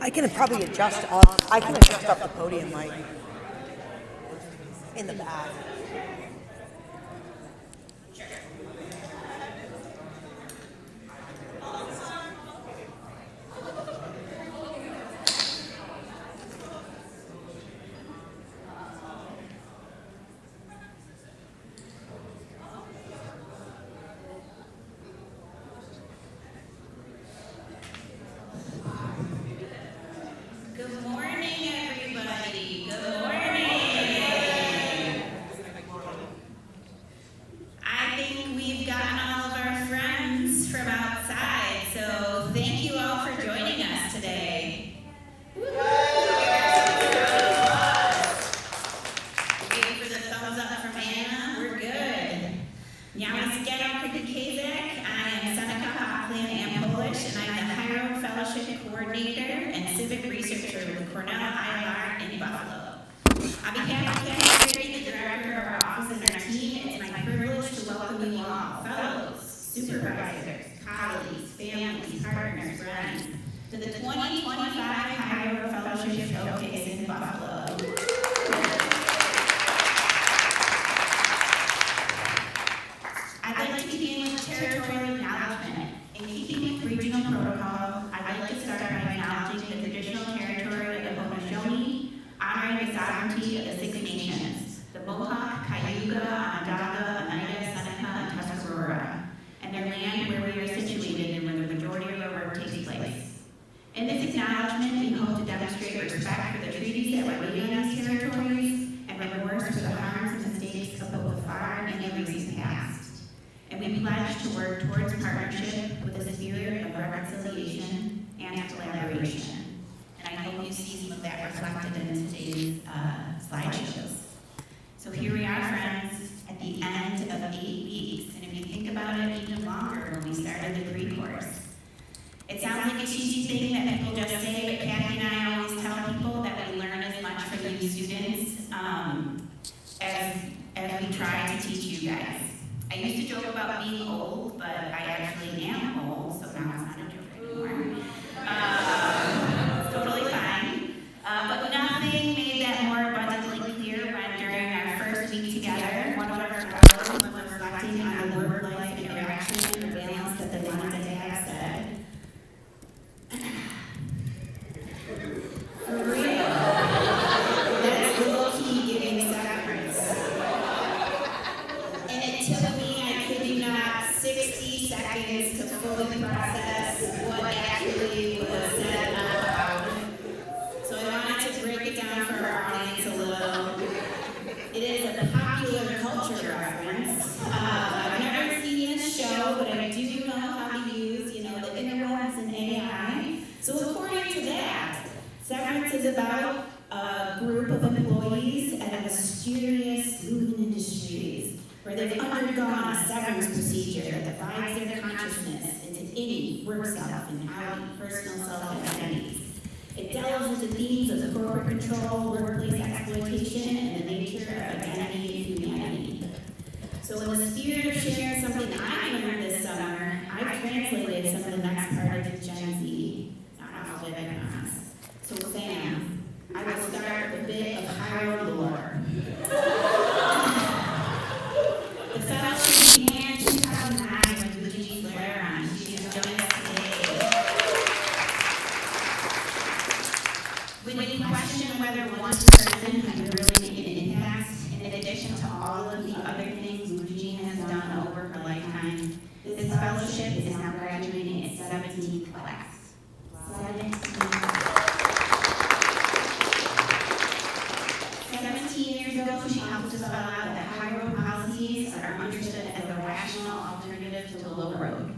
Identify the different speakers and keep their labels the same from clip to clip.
Speaker 1: I can probably adjust up. I can adjust up the podium mic in the back.
Speaker 2: Good morning, everybody. Good morning. I think we've gotten all of our friends from outside, so thank you all for joining us today. Waiting for the thumbs up from Anna. We're good. Namaste, Kazak. I am Seneca Hockland and Polish, and I'm the Hiro Fellowship Coordinator and Civic Researcher with Cornell ILR in Buffalo. On behalf of Kathy, the Director of our office and our team, it's my privilege to welcome you all, fellows, supervisors, colleagues, families, partners, friends, to the 2025 Hiro Fellowship Showcase in Buffalo. I'd like to begin with territorial acknowledgement. In keeping with regional protocol, I'd like to start by acknowledging the traditional territory of Haudenosaunee, honoring the sovereignty of the Six Nations, the Mohawk, Cayuga, Onondaga, Oneida, Seneca, and Tuscarora, and their land where we are situated and where the majority of our work takes place. In this acknowledgement, we hope to demonstrate respect for the treaties that were made on these territories and remorse for the harms and mistakes of both the far and the recent past. And we pledge to work towards partnership with a spirit of reconciliation and collaboration. And I hope you see some of that reflected in today's slideshows. So here we are, friends, at the end of 8 weeks. And if you think about it even longer, when we started the pre-course, it sounds like a cheesy thing that people just say, but Kathy and I always tell people that we learn as much from you students as we try to teach you guys. I used to joke about being old, but I actually am old, so now it's not a joke anymore. It's totally fine. But nothing made that more abundantly clear when during our first week together, one of our fellows, when reflecting on the work-life interaction and balance that they wanted to have, said, "For real, that's low-key giving severance." And it took me, I kid you not, 60 seconds to fully process what actually was said out loud. So I wanted to break it down for our audience a little. It is a popular culture reference. I've never seen this show, but I do know how to use, the interwebs and AI. So according to that, severance is about a group of employees at a mysterious moving industries where they've undergone a severance procedure that divides their consciousness into any work self and outing personal self-identities. It delves into themes of corporate control, workplace exploitation, and the nature of identity and humanity. So in the spirit of sharing something I learned this summer, I've translated some of the next part of Gen Z. Not all of it, I promise. So Sam, I will start with a bit of Hiro lore. The fellowship began in 2009 with Eugenie Blair. She is joining us today. When you question whether one person can really make an impact, in addition to all of the other things Eugenie has done over her lifetime, this fellowship is now graduating its 17th class. 17 years ago, she helped us spell out that high road policies are understood as a rational alternative to the low road.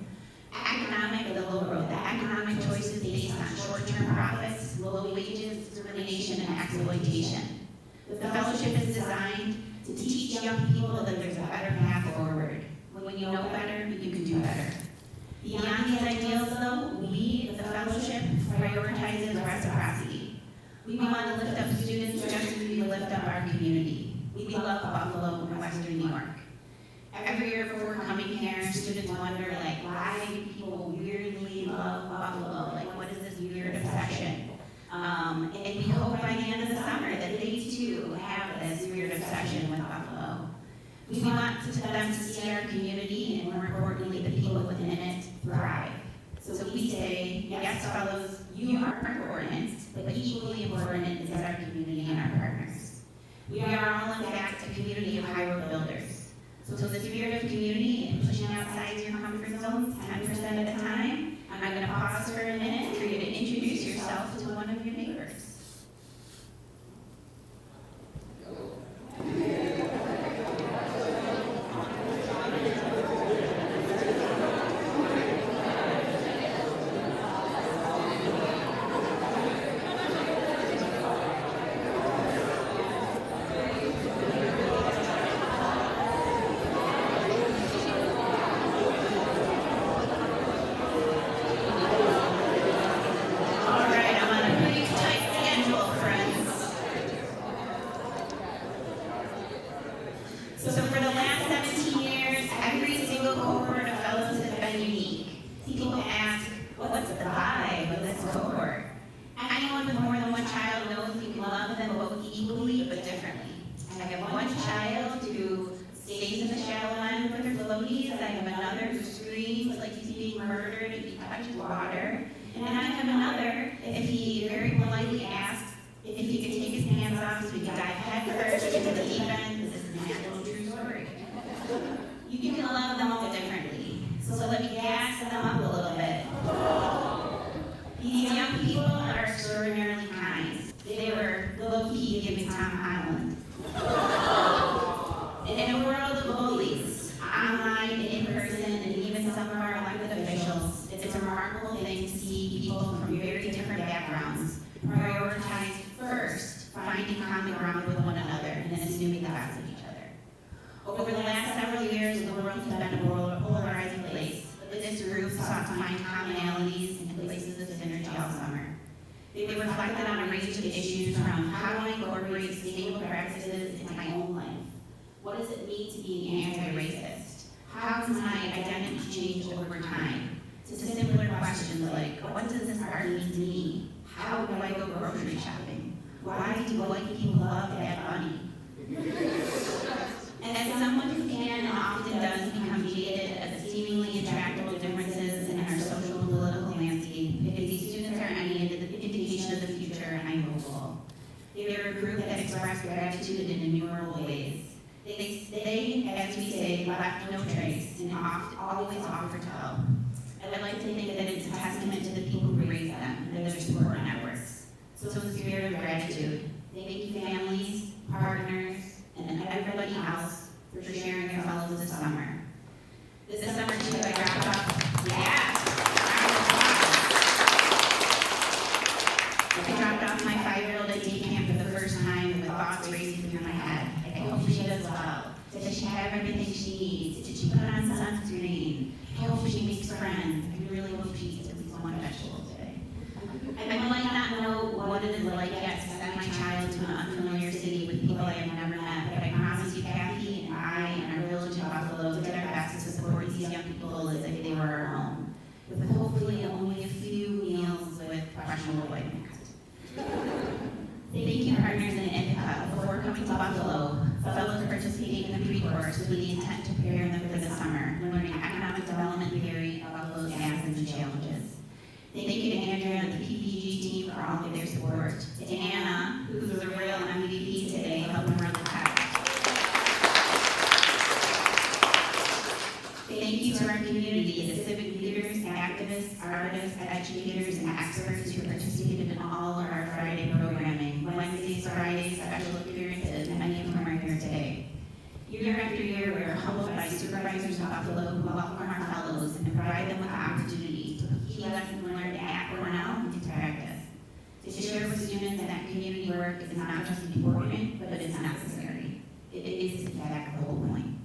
Speaker 2: The low road, the economic choices based on short-term profits, low wages, discrimination, and exploitation. The fellowship is designed to teach young people that there's a better path forward. When you know better, you can do better. Beyond these ideals, though, we, the fellowship, prioritizes reciprocity. We want to lift up students just as we lift up our community. We love Buffalo and Western New York. Every year before coming here, students wonder, why do people weirdly love Buffalo? What is this weird obsession? all, in fact, a community of high road builders. So the spirit of community and pushing outside your comfort zone 10% of the time, I'm going to pause for a minute for you to introduce yourself to one of your neighbors. So for the last 17 years, every single cohort of fellows has been unique. People ask, what's the vibe of this cohort? Anyone with more than one child knows you can love them both equally but differently. I have one child who stays in the shallow end with her floaties. I have another who screams like he's being murdered if he touches water. And I have another, if he very politely asks if he could take his hands off so we could dive headfirst into the deep end. This is an actual true story. You can love them all differently. So let me gas them up a little bit. These young people are extraordinarily kind. They were low-key giving Tom Holland. In a world of bullies, online, in person, and even some of our elected officials, it's a remarkable thing to see people from very different backgrounds prioritize first finding common ground with one another and then assuming the best of each other. Over the last several years, the world has been a polarizing place, but this group sought to find commonalities and places of synergy all summer. They reflected on a range of issues around how do I incorporate sustainable practices in my own life? What does it mean to be anti-racist? How does my identity change over time? To simpler questions like, what does this art mean to me? How do I go grocery shopping? Why do white people love Bad Bunny? And as someone who can and often does become jaded at the seemingly intractable differences in our social and political landscape, if these students are any indication of the future, I'm hopeful. They're a group that expressed gratitude in innumerable ways. They, as we say, left no trace and always offered to help. I'd like to think that it's a testament to the people who raised them and their support networks. So in the spirit of gratitude, thank you families, partners, and everybody else for sharing your fellows this summer. This summer too, I wrapped up, I dropped off my 5-year-old at day camp for the first time with thoughts racing through my head. I hope she does well. Does she have everything she needs? Did she put on sunscreen? I hope she makes friends. I really hope she eats at least one vegetable today. I might not know what it is like yet to send my child to an unfamiliar city with people I have never met, but I promise you, Kathy and I and our village in Buffalo did our best to support these young people as if they were our own, with hopefully only a few meals with questionable white meat. Thank you, partners in Ithaca. Before coming to Buffalo, fellows participating in the pre-course with the intent to prepare them for the summer, learning economic development theory of Buffalo's assets and challenges. Thank you to Andrea and the PPG team for all of their support. To Anna, who's a real MVP today, helping run the tech. Thank you to our community, the civic leaders, activists, artists, educators, and experts who participated in all of our Friday programming, Wednesdays, Fridays, special appearances, and many of whom are here today. Year after year, we are humbled by supervisors in Buffalo who welcome our fellows and provide them with the opportunity to put key lessons learned at Cornell into practice. To share with students that community work is not just important, but it's necessary. It is, in fact, the whole point.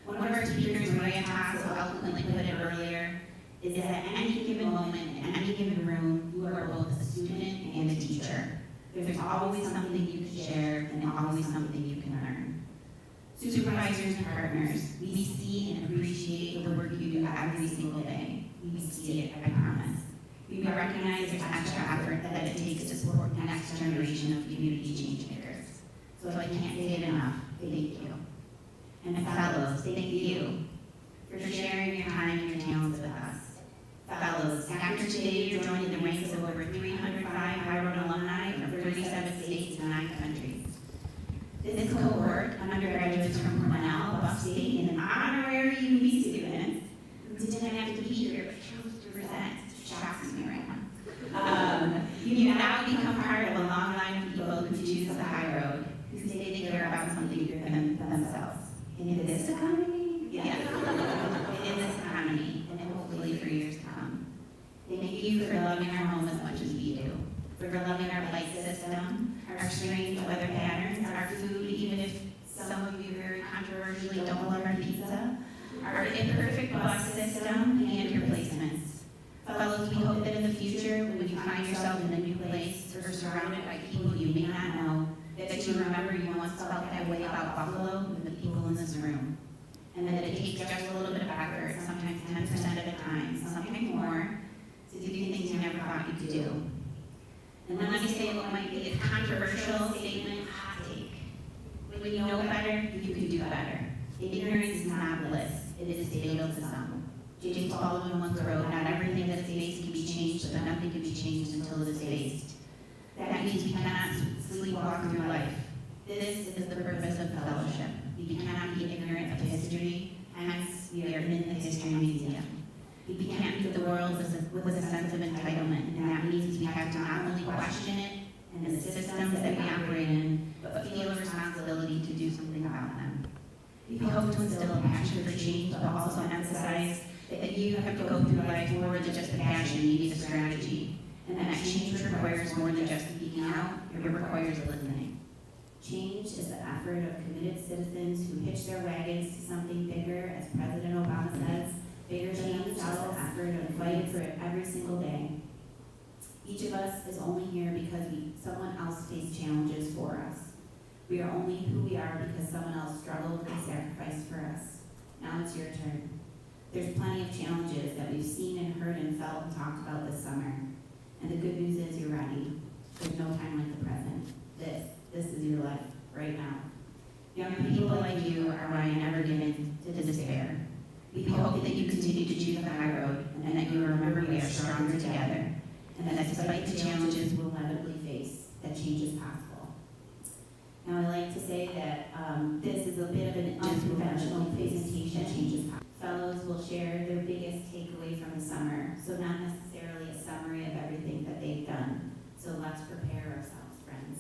Speaker 2: One of our speakers, Maria Haas, so eloquently put it earlier, is that at any given moment, in any given room, you are both a student and a teacher. There's always something you can share and always something you can learn. Supervisors and partners, we see and appreciate the work you do every single day. We see it, I promise. We recognize there's extra effort that it takes to support the next generation of community change makers. So I can't say it enough. Thank you. And fellows, thank you for sharing your time and your talents with us. Fellows, after today, you're joining the ranks of over 305 High Road alumni from 37 states and 9 countries. This cohort undergraduates from Cornell, Buffalo-Co and honorary UB students who didn't have to be here but chose to present. Shocks me right now. You now become part of a long line of people who choose the high road, who say they care about something bigger than themselves. In this economy? Yeah. In this economy, and hopefully for years to come. Thank you for loving our home as much as we do. For loving our light system, our strange weather patterns, our food, even if some of you very controversially don't love our pizza, our imperfect bus system, and your placements. Fellows, we hope that in the future, when you find yourself in a new place or surrounded by people you may not know, that you remember you once felt that way about Buffalo and the people in this room. And that it takes just a little bit of effort, sometimes 10% at a time, sometimes more, to do things you never thought you could do. And then let me say what might be a controversial statement, hot take. When you know better, you can do better. Ignorance is not bliss, it is fatal to some. James Baldwin once wrote, not everything that is faced can be changed, but nothing can be changed until it is faced. That means we cannot sleepwalk through life. This is the purpose of fellowship. We cannot be ignorant of history, hence we are in the History Museum. We can't view the world with a sense of entitlement, and that means we have to not only question it and the systems that we operate in, but feel a responsibility to do something about them. We hope to instill a passion for change, but also emphasize that you have to go through life more than just a passion, you need a strategy. And that change requires more than just speaking out, it requires listening. Change is the effort of committed citizens who hitch their wagons to something bigger, as President Obama says. Bigger change is the effort of fighting for it every single day. Each of us is only here because someone else faced challenges for us. We are only who we are because someone else struggled and sacrificed for us. Now it's your turn. There's plenty of challenges that we've seen and heard and felt and talked about this summer. And the good news is you're ready. There's no time like the present. This is your life, right now. Young people like you are why I never give in to despair. We hope that you continue to choose the high road and that you remember we are stronger together and that despite the challenges we'll inevitably face, that change is possible. Now I like to say that this is a bit of an unconventional presentation. Change is possible. Fellows will share their biggest takeaway from the summer, so not necessarily a summary of everything that they've done. So let's prepare ourselves, friends.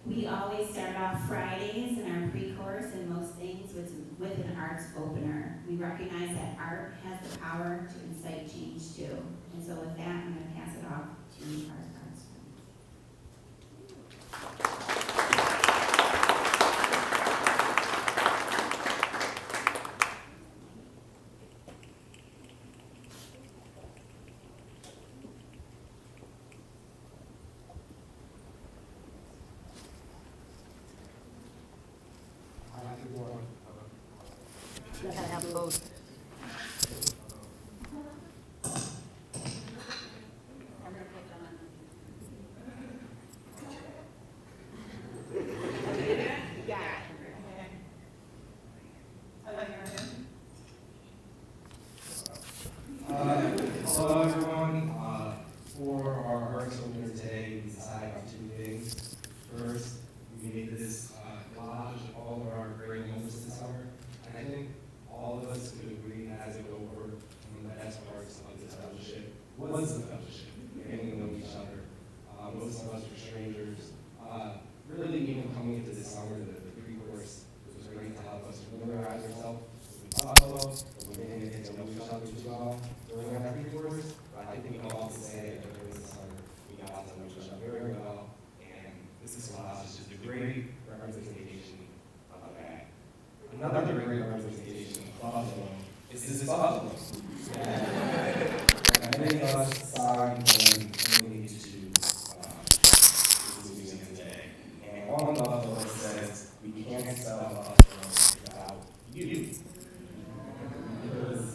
Speaker 2: We always start off Fridays in our pre-course and most things with an arts opener. We recognize that art has the power to incite change too. And so with that, I'm going to pass it off to our arts.
Speaker 1: You gotta have both.
Speaker 3: Hello everyone. For our arts opener today, we decided on two things. First, we made this collage of all of our great moments this summer. And I think all of us could agree as we go over one of the best parts of this fellowship was the fellowship, getting to know each other. Most of us were strangers. Really even coming into this summer, the pre-course was great to help us familiarize ourselves with Buffalo, but we didn't get to know each other too well during our pre-course. But I think we all have to say that during this summer, we got to know each other very well, and this class is just a great representation of that. Another great representation of Buffalo is this Buffalo. And many of us signed when coming to this museum today. And on Buffalo it says, we can't spell Buffalo without you. Because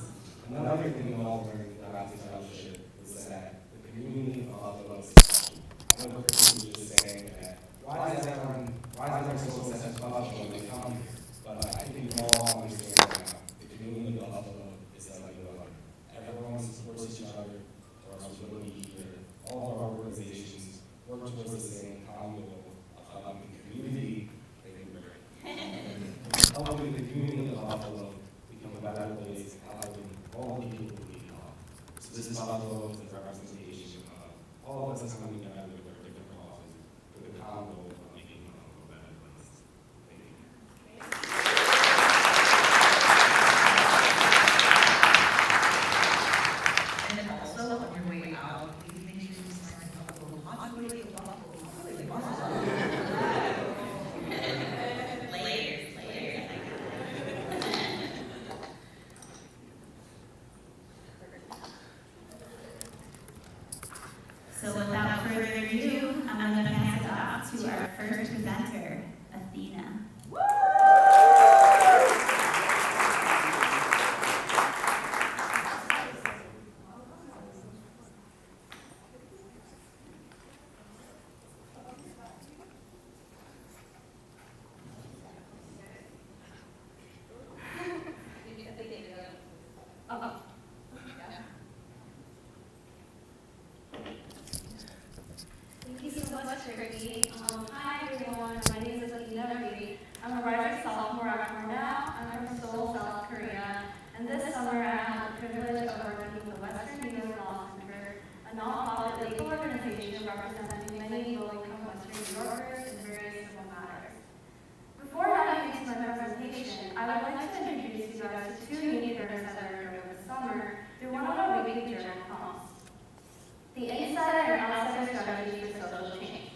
Speaker 3: another thing we all learned about this fellowship was that the community of Buffalo is special. I know Christine was just saying that, why is everyone so obsessed with Buffalo when they come here? But I think we all understand now, the community of Buffalo is like no other. Everyone supports each other, or else we wouldn't be here. All of our organizations work towards the same common goal of helping the community this Buffalo is a representation of all of us coming together with our different causes with the common goal of making Buffalo a better place. Thank you.
Speaker 4: And then also on your way out, please make sure you sign up for Buffalo.
Speaker 2: So without further ado, I'm going to pass it off to our first presenter, Athena.
Speaker 5: Thank you so much, Ricky. Hi, everyone. My name is Athena Reed. I'm a rising sophomore at Cornell. I'm from Seoul, South Korea. And this summer, I had the privilege of working with the Western New York Law Center, a nonprofit legal organization representing many low-income Western New Yorkers in various civil matters. Before diving into my presentation, I would like to introduce you guys to two unique events that I wrote this summer through one of our weekly journal prompts: the insider and outsider strategy for social change.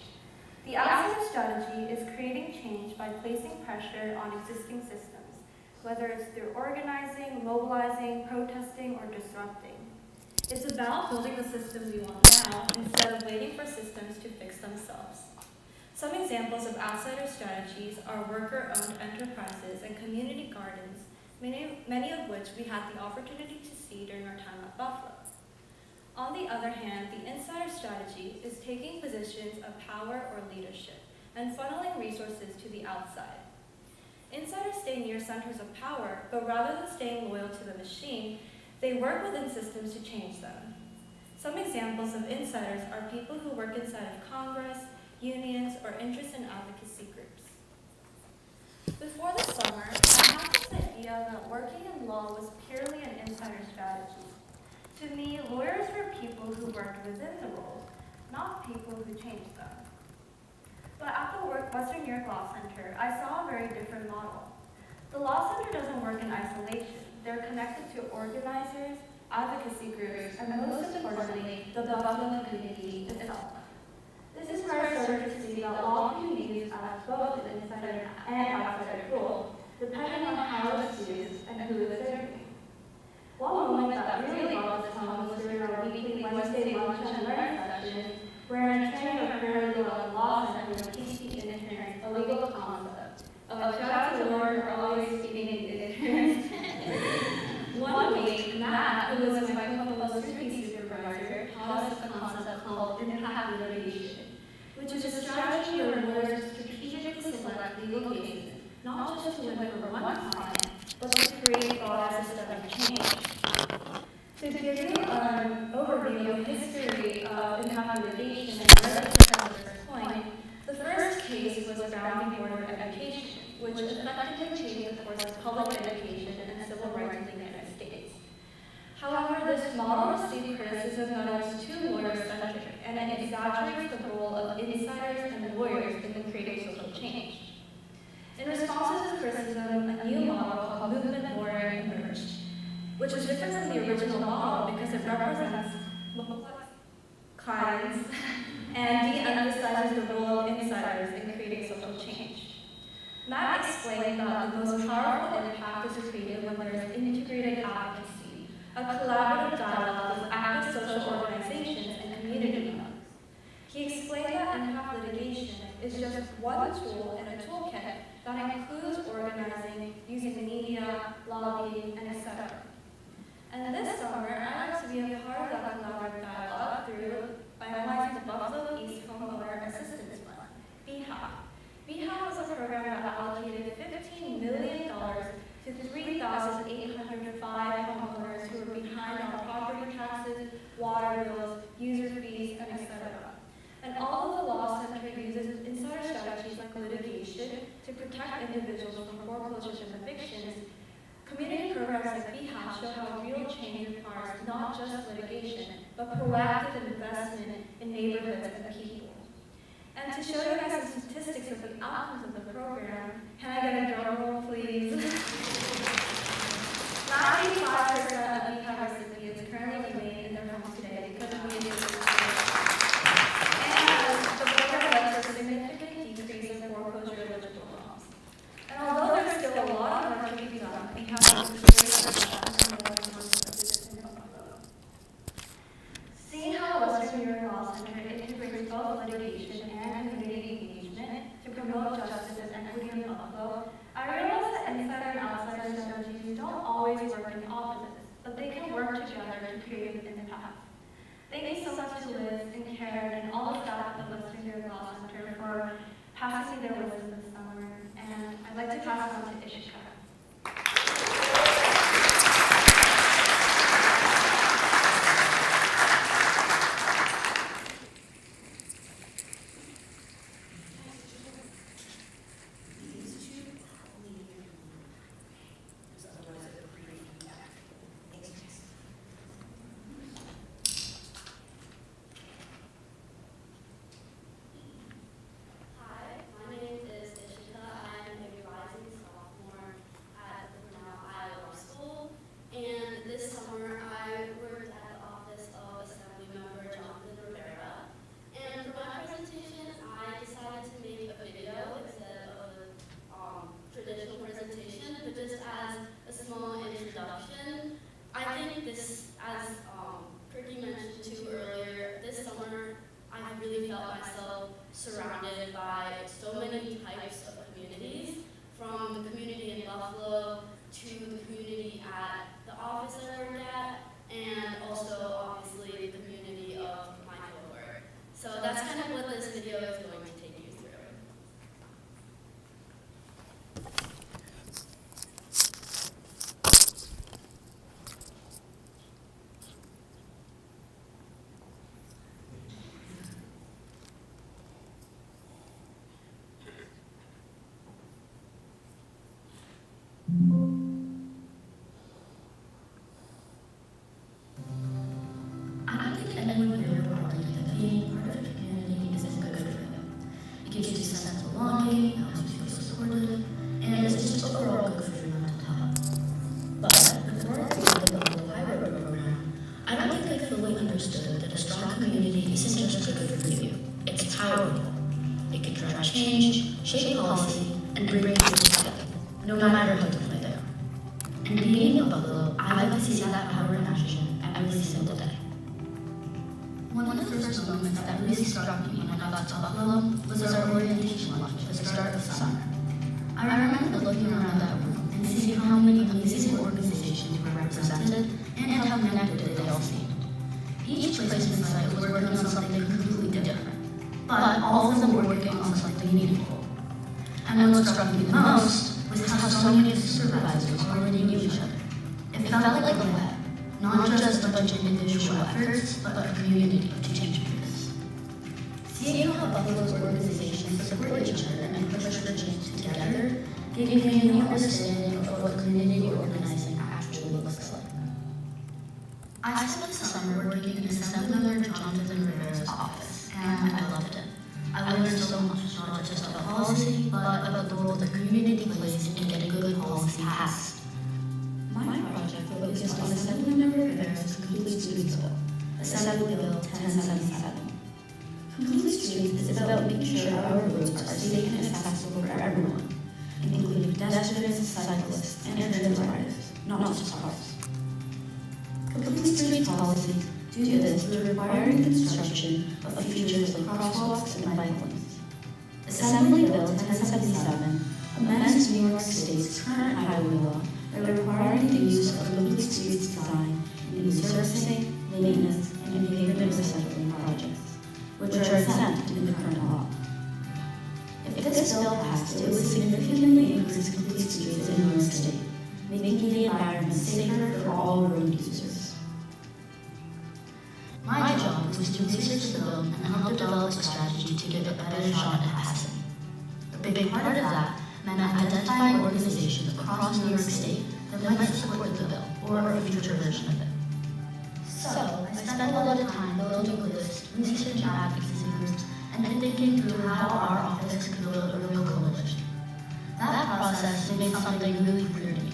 Speaker 5: The outsider strategy is creating change by placing pressure on existing systems, whether it's through organizing, mobilizing, protesting, or disrupting. It's about building the system we want now instead of waiting for systems to fix themselves. Some examples of outsider strategies are worker-owned enterprises and community gardens, many of which we had the opportunity to see during our time at Buffalo. On the other hand, the insider strategy is taking positions of power or leadership and funneling resources to the outside. Insiders stay near centers of power, but rather than staying loyal to the machine, they work within systems to change them. Some examples of insiders are people who work inside of Congress, unions, or interest and advocacy groups. Before the summer, I had this idea that working in law was purely an insider strategy. To me, lawyers were people who worked within the roles, not people who changed them. But at the Western New York Law Center, I saw a very different model. The Law Center doesn't work in isolation. They're connected to organizers, advocacy groups, and most importantly, the Buffalo community itself. This is where I started to see that law can be used as both an insider and outsider tool, depending on how it's used and who it's serving. One moment that really brought this home was during our weekly Wednesday lunch and learn session, where an attorney or paralegal at the law center would teach the interns a legal concept. Shout out to Lauren for always speaking in interns. One week, Matt, who was my co-public scrutiny supervisor, taught us a concept called impact litigation, which is a strategy where lawyers strategically select legal cases, not just to win for one client, but to create broader systemic change. To give you an overview of history of impact litigation and where this was the first point, the first case was Brown v. Board of Education, which effectively changed the course of public education and civil rights in the United States. However, this model received criticism that it was too lawyer-centric, and it exaggerates the role of insiders and lawyers in creating social change. In response to this criticism, a new model called movement lawyering emerged, which is different than the original model because it represents clients and de-emphasizes the role of insiders in creating social change. Matt explained that the most powerful impact is created when there is integrated advocacy, a collaborative dialogue with active social organizations and community members. He explained that impact litigation is just one tool in a toolkit that includes organizing, using media, lobbying, and etc. And this summer, I got to be a part of that collaborative dialogue through analyzing the Buffalo East Homeowner Assistance Fund, BHAP. BHAP was a program that allocated $15 million to 3,805 homeowners who were behind on property taxes, water bills, user fees, and etc. And all of the law center uses insider strategies like litigation to protect individuals from foreclosures and evictions. Community programs like BHAP show how real change requires requires not just litigation, but proactive investment in neighborhoods and people. And to show you guys some statistics of the outcomes of the program, can I get a drum roll, please? 95% of ECAP recipients currently remain in their homes today because of the and the program led to a significant decrease in foreclosure eligible loans. And although there's still a lot of work to be done, ECAP is very successful in more resources in Buffalo. Seeing how Western New York Law Center integrates both litigation and community engagement to promote justice and equity in Buffalo, I realize that insider and outsider strategies don't always work in opposites, but they can work together to create an impact. Thank you so much to Liz and Karen and all the staff at the Western New York Law Center for passing their wisdom this summer, and I'd like to pass it on to Ishika.
Speaker 6: Hi, my name is Ishika. I am a rising sophomore at the Cornell ILR School, and this summer I worked at the office of Assemblymember Jonathan Rivera. And for my presentation, I decided to make a video instead of a traditional presentation, but just as a small introduction. I think this, as Ricky mentioned too earlier, this summer I really felt myself surrounded by so many types of communities, from the community in Buffalo to the community at the office I work at, and also obviously the community of my cohort. So that's kind of what this video is going to take you through.
Speaker 7: I don't think anyone here would argue that being part of a community isn't good for you. It gives you a sense of belonging, helps you feel supported, and it's just overall good for your mental health. But before I created the Buffalo Highway program, I don't think I fully understood that a strong community isn't just good for you, it's powerful. It can drive change, shape policy, and bring people together, no matter how different they are. And being in Buffalo, I like to see that power in action every single day. One of the first moments that really struck me when I got to Buffalo was our orientation lunch at the start of summer. I remember looking around that room and seeing how many amazing organizations were represented and how connected they all seemed. Each placement site was working on something completely different, but all of them were working on something meaningful. And what struck me the most was how so many of the supervisors already knew each other. It felt like a lab, not just a bunch of individual efforts, but a community to change things. Seeing how Buffalo's organizations support each other and push for change together gave me a new understanding of what community organizing actually looks like. I spent the summer working in Assemblymember Jonathan Rivera's office, and I loved it. I learned so much, not just about policy, but about the role the community plays in getting good policy passed. My project focused on Assemblymember Rivera's Complete Streets Bill, Assembly Bill 1077. Complete Streets is about making sure our roads are safe and accessible for everyone, including pedestrians, cyclists, and transit riders, not just cars. Complete Streets policy do this through requiring construction of features like crosswalks and bike lanes. Assembly Bill 1077 amends New York State's current highway law by requiring the use of complete streets design in resurfacing, maintenance, and pavement recycling projects, which are exempt in the current law. If this bill passed, it would significantly increase complete streets in New York State, making the environment safer for all road users. My job was to research the bill and help develop a strategy to give it a better shot at passing. A big part of that meant identifying organizations across New York State that might support the bill or a future version of it. developing lists, researching advocacy groups, and thinking through how our office could build a real coalition. That process made something really clear to me.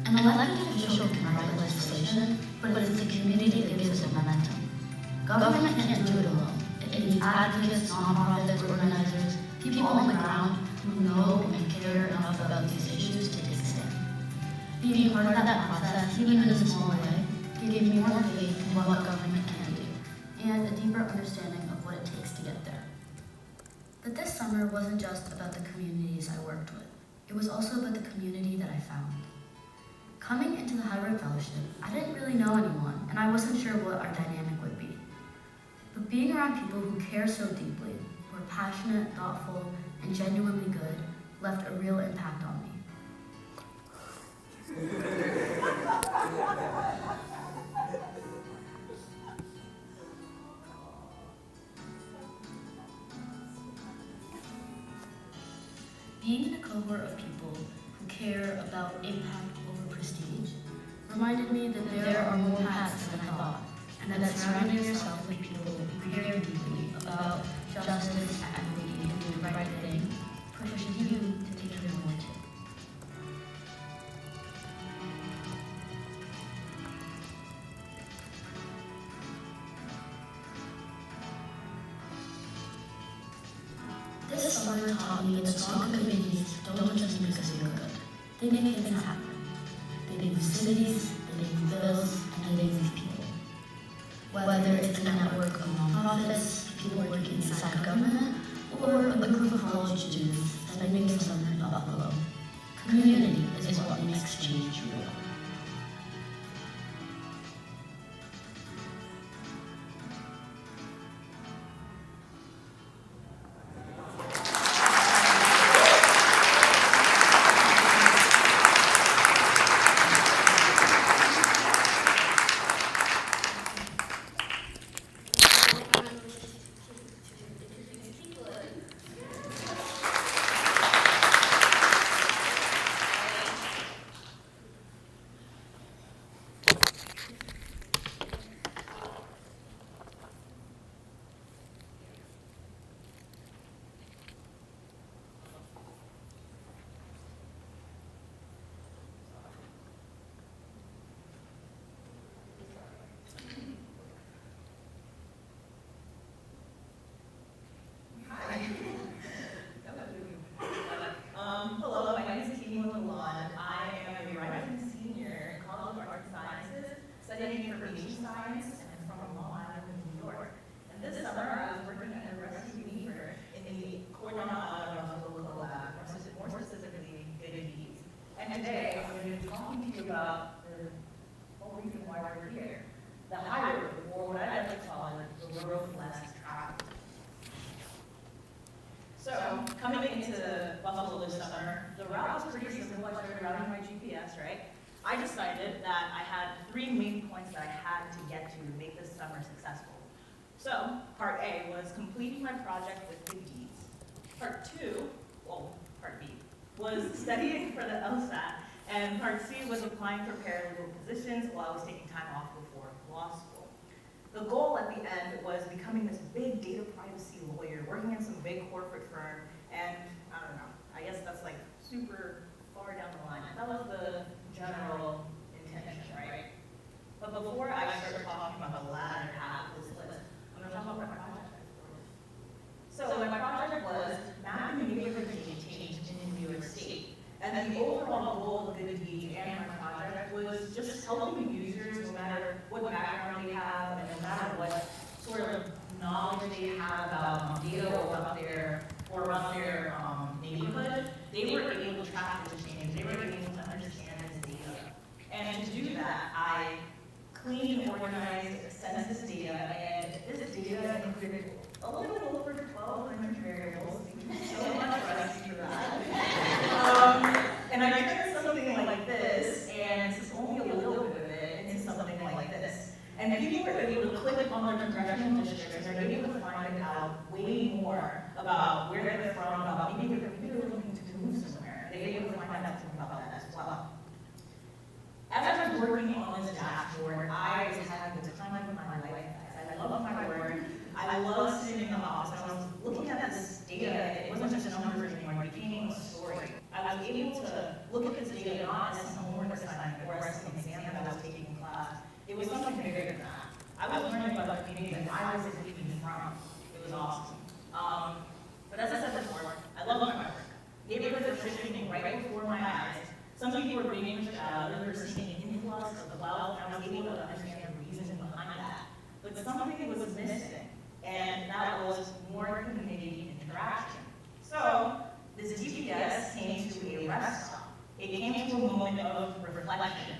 Speaker 7: An elected official can write legislation, but it's the community that gives it momentum. Government can't do it alone. It needs advocates, nonprofits, organizers, people on the ground who know and care enough about these issues to take a stand. Being part of that process, even in a small way, gave me more faith in what government can do, and a deeper understanding of what it takes to get there. But this summer wasn't just about the communities I worked with. It was also about the community that I found. Coming into the Hybrid Fellowship, I didn't really know anyone, and I wasn't sure what our dynamic would be. But being around people who care so deeply, were passionate, thoughtful, and genuinely good, left a real impact on me. Being in a cohort of people who care about impact over prestige reminded me that there are more paths than I thought, and that surrounding yourself with people who care deeply about justice, equity, and doing the right thing pushes you to take care more too. This summer taught me that strong communities don't just make us feel good. They make things happen. They move cities, they move bills, and they move people. Whether it's a network of nonprofits, people working inside government, or a group of college students spending their summer in Buffalo, community is what makes change real.
Speaker 4: Hello, my name is I am a rising senior in College of Arts and Sciences, studying information science, and from Long Island, New York. And this summer, I was working at a rescue fever in the Cornell ILR Buffalo-Co Lab, more specifically, Good Deeds. And today, I'm going to be talking to you about the whole reason why we're here, the highway, or what I like to call it, the road less traveled. So, coming into Buffalo this summer, the route was pretty simple. I started routing my GPS, right? I decided that I had 3 main points that I had to get to make this summer successful. So, part A was completing my project with Good Deeds. Part B, was studying for the LSAT, and part C was applying for paralegal positions while I was taking time off before law school. The goal at the end was becoming this big data privacy lawyer, working in some big corporate firm, and I don't know, I guess that's like super far down the line. That was the general intention, right? But before I start talking about the latter half of this list, I'm going to talk about my project. So my project was mapping neighborhood change in New York State. And the overall goal of Good Deeds and my project was just helping users, no matter what background they have, and no matter what sort of knowledge they have about data or about their neighborhood, they were able to track this change. They were able to understand this data. And to do that, I cleaned and organized census data, and this data included a little bit over 1,200 variables. Thank you so much, Rusty, for that. And I turned something like this, and this is only a little bit of it, into something like this. And people were able to click on their congressional districts, and they're able to find out way more about where they're from, about maybe they're looking to move somewhere. They're able to find out something about that as well. As I was working on this dashboard, I was having the time of my life. I love my work. I was learning about the community that I wasn't even from. It was awesome. But as I said before, I love my work. Neighborhoods are shifting right before my eyes. Some people were being pushed out, others were seeing an influx of wealth, and I was able to understand the reason behind that. But something was missing, and that was more community interaction. So, this GPS came to a rest stop. It came to a moment of reflection.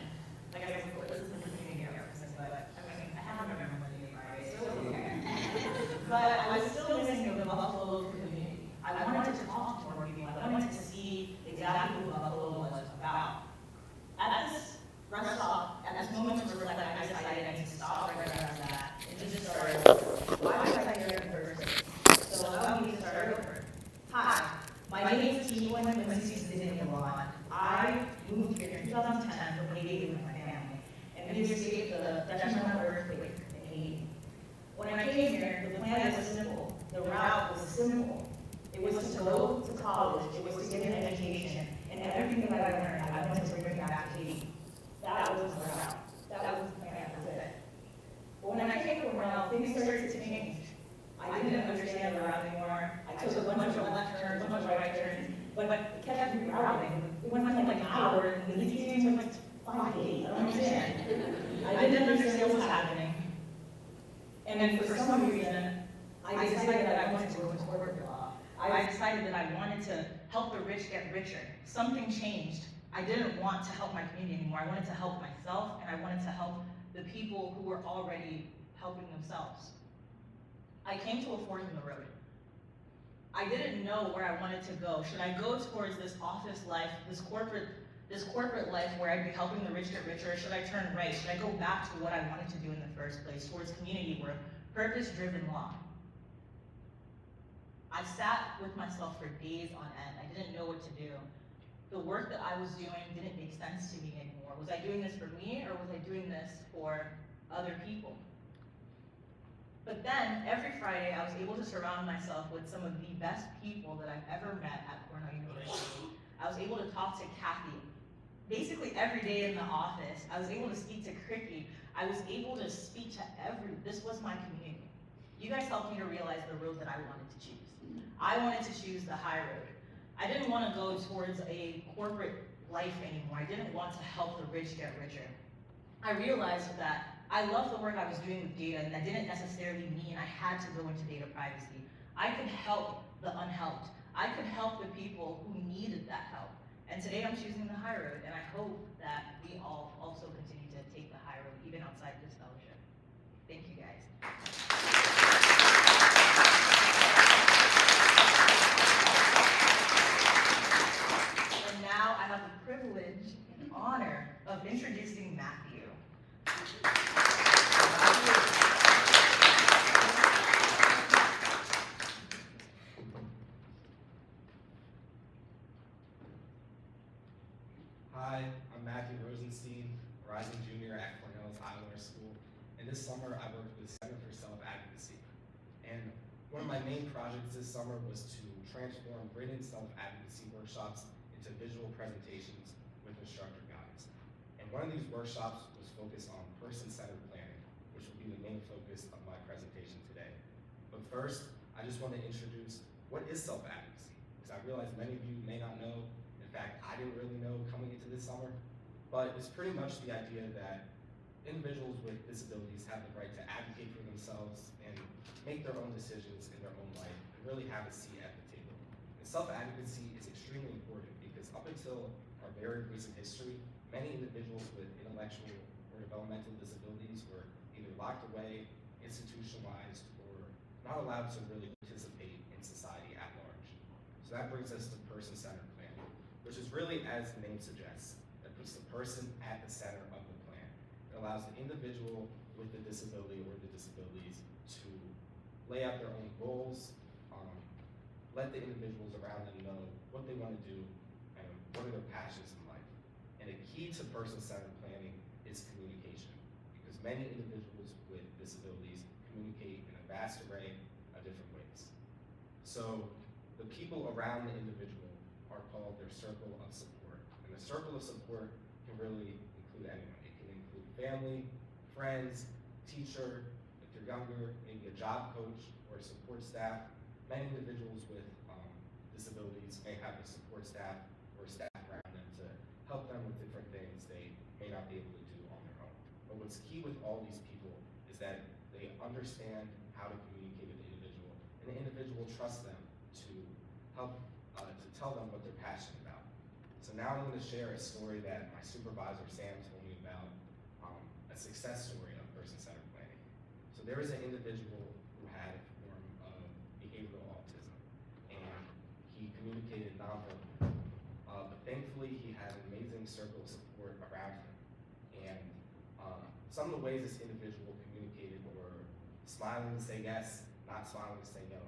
Speaker 4: Like I said before, this is the community office, but I mean, I haven't remembered what it is, so it's okay. But I was still missing the Buffalo community. I wanted to talk to more people. I wanted to see exactly what Buffalo was about. At this rest stop, at this moment of reflection, I decided I need to stop right after that and just start. Why was I here in person? So allow me to start over. Hi, my name is T1 Quincy Sydney Lawn. I moved here in 2010 from Haiti with my family, and we escaped the detrimental earthquake in Haiti. When I came here, the plan was simple. The route was simple. It was to go to college, it was to get an education, and everything that I learned, I wanted to bring back to Haiti. That was the route. That was the plan, that's it. But when I came to Cornell, things started to change. I didn't understand the route anymore. I took a bunch of left turns, a bunch of right turns, but it kept rerouting. It went from like an hour, and these games were like 5 days. I don't understand. I didn't understand what was happening. And then for some reason, I decided that I wanted to go into corporate law. I decided that I wanted to help the rich get richer. Something changed. I didn't want to help my community anymore. I wanted to help myself, and I wanted to help the people who were already helping themselves. I came to a fork in the road. I didn't know where I wanted to go. Should I go towards this office life, this corporate life where I'd be helping the rich get richer? Should I turn right? Should I go back to what I wanted to do in the first place, towards community work, purpose-driven law? I sat with myself for days on end. I didn't know what to do. The work that I was doing didn't make sense to me anymore. Was I doing this for me, or was I doing this for other people? But then, every Friday, I was able to surround myself with some of the best people that I've ever met at Cornell University. I was able to talk to Kathy. Basically, every day in the office, I was able to speak to Cricky. I was able to speak to this was my community. You guys helped me to realize the road that I wanted to choose. I wanted to choose the high road. I didn't want to go towards a corporate life anymore. I didn't want to help the rich get richer. I realized that I loved the work I was doing with data, and that didn't necessarily mean I had to go into data privacy. I could help the unhelped. I could help the people who needed that help. And today I'm choosing the high road, and I hope that we all also continue to take the high road, even outside this fellowship. Thank you, guys. And now I have the privilege and honor of introducing Matthew.
Speaker 3: Hi, I'm Matthew Rosenstein, a rising junior at Cornell ILR School, and this summer I worked with Center for Self-Advocacy. And one of my main projects this summer was to transform written self-advocacy workshops into visual presentations with instructor guides. And one of these workshops was focused on person-centered planning, which will be the main focus of my presentation today. But first, I just want to introduce what is self-advocacy, because I realize many of you may not know. In fact, I didn't really know coming into this summer, but it's pretty much the idea that individuals with disabilities have the right to advocate for themselves and make their own decisions in their own life and really have a seat at the table. And self-advocacy is extremely important because up until our very recent history, many individuals with intellectual or developmental disabilities were either locked away, institutionalized, or not allowed to really participate in society at large. So that brings us to person-centered planning, which is really, as the name suggests, that puts the person at the center of the plan. It allows the individual with the disability or the disabilities to lay out their own goals, let the individuals around them know what they want to do and what are their passions in life. And a key to person-centered planning is communication, because many individuals with disabilities communicate in a vast array of different ways. So the people around the individual are called their circle of support. And the circle of support can really include anyone. It can include family, friends, teacher, if you're younger, maybe a job coach or a support staff. Many individuals with disabilities may have a support staff or staff around them to help them with different things they may not be able to do on their own. But what's key with all these people is that they understand how to communicate with the individual, and the individual trusts them to help to tell them what they're passionate about. So now I'm going to share a story that my supervisor Sam told me about, a success story of person-centered planning. So there was an individual who had a form of behavioral autism, and he communicated nonverbally. But thankfully, he had an amazing circle of support around him. And some of the ways this individual communicated were smiling to say yes, not smiling to say no,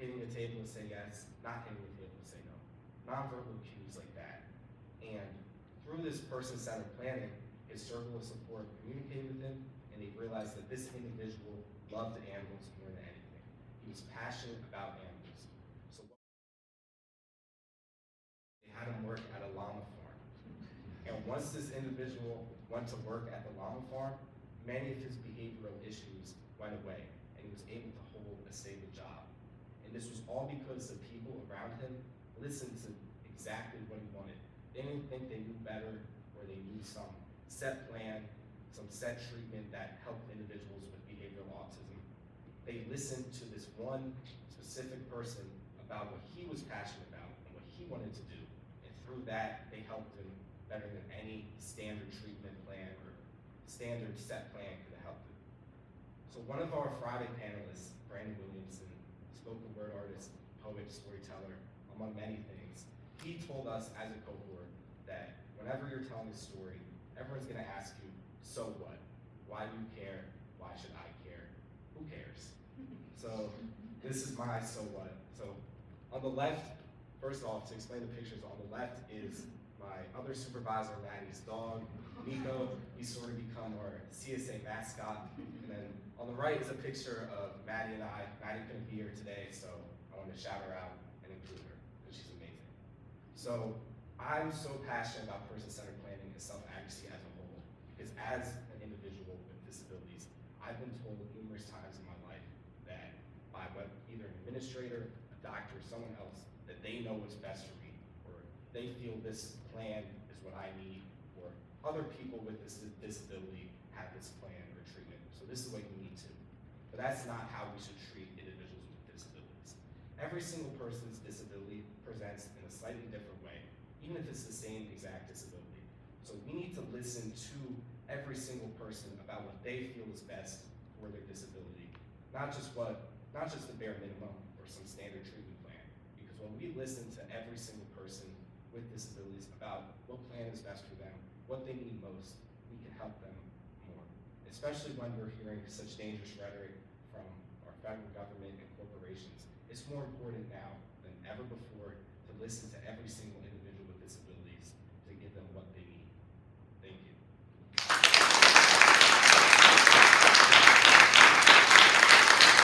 Speaker 3: hitting the table to say yes, not hitting the table to say no. Nonverbal cues like that. And through this person-centered planning, his circle of support communicated with him, and they realized that this individual loved animals more than anything. He was passionate about animals. So they had him work at a llama farm. And once this individual went to work at the llama farm, many of his behavioral issues went away, and he was able to hold a stable job. And this was all because the people around him listened to exactly what he wanted. They didn't think they knew better, or they knew some set plan, some set treatment that helped individuals with behavioral autism. They listened to this one specific person about what he was passionate about and what he wanted to do. And through that, they helped him better than any standard treatment plan or standard set plan could have helped him. So one of our Friday panelists, Brandon Williamson, spoken word artist, poet, storyteller, among many things, he told us as a cohort that whenever you're telling a story, everyone's gonna ask you, so what? Why do you care? Why should I care? Who cares? So this is my so what. So on the left, first off, to explain the pictures, on the left is my other supervisor, Maddie's dog, Nico. He's sort of become our CSA mascot. And then on the right is a picture of Maddie and I. Maddie couldn't be here today, so I wanted to shout her out and include her, because she's amazing. So I'm so passionate about person-centered planning and self-advocacy as a whole, because as an individual with disabilities, I've been told numerous times in my life that by either an administrator, a doctor, or someone else, that they know what's best for me, or they feel this plan is what I need, or other people with this disability have this plan or treatment, so this is what you need to. But that's not how we should treat individuals with disabilities. Every single person's disability presents in a slightly different way, even if it's the same exact disability. So we need to listen to every single person about what they feel is best for their disability, not just the bare minimum or some standard treatment plan. Because when we listen to every single person with disabilities about what plan is best for them, what they need most, we can help them more. Especially when we're hearing such dangerous rhetoric from our federal government and corporations. It's more important now than ever before to listen to every single individual